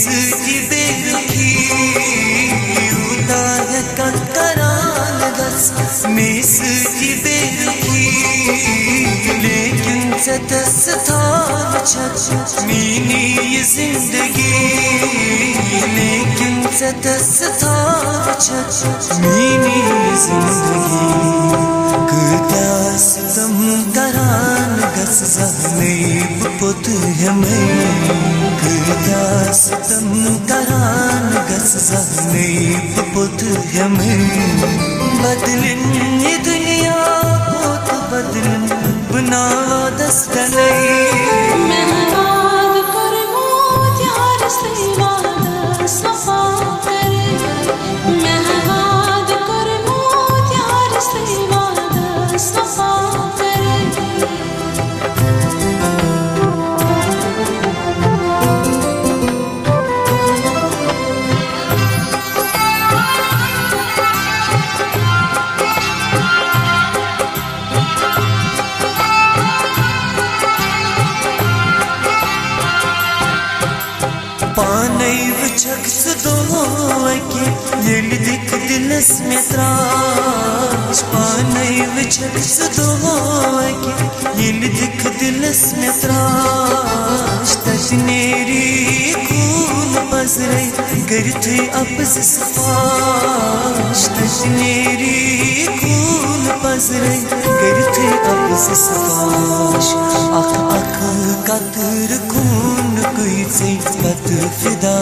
की बेरुखी उतार कंकरान गस मेस की बेरुखी लेकिन सदस था मीनी ये जिंदगी लेकिन सदस था मीनी ये जिंदगी सितम करान गस जहने पुत हमें सितम करान गस जहने पुत हमें बदलिन ये दुनिया पुत बदलिन बना दस्तने पाने वचक सदोके येली दिख दिलस में त्राश पाने वचक सदोके येली दिख दिलस में त्राश तजनेरी खून पसरे करते अपस सफाश तजनेरी खून पसरे करते अपस सफाश अख अख कतर खून कोई से कत फिदा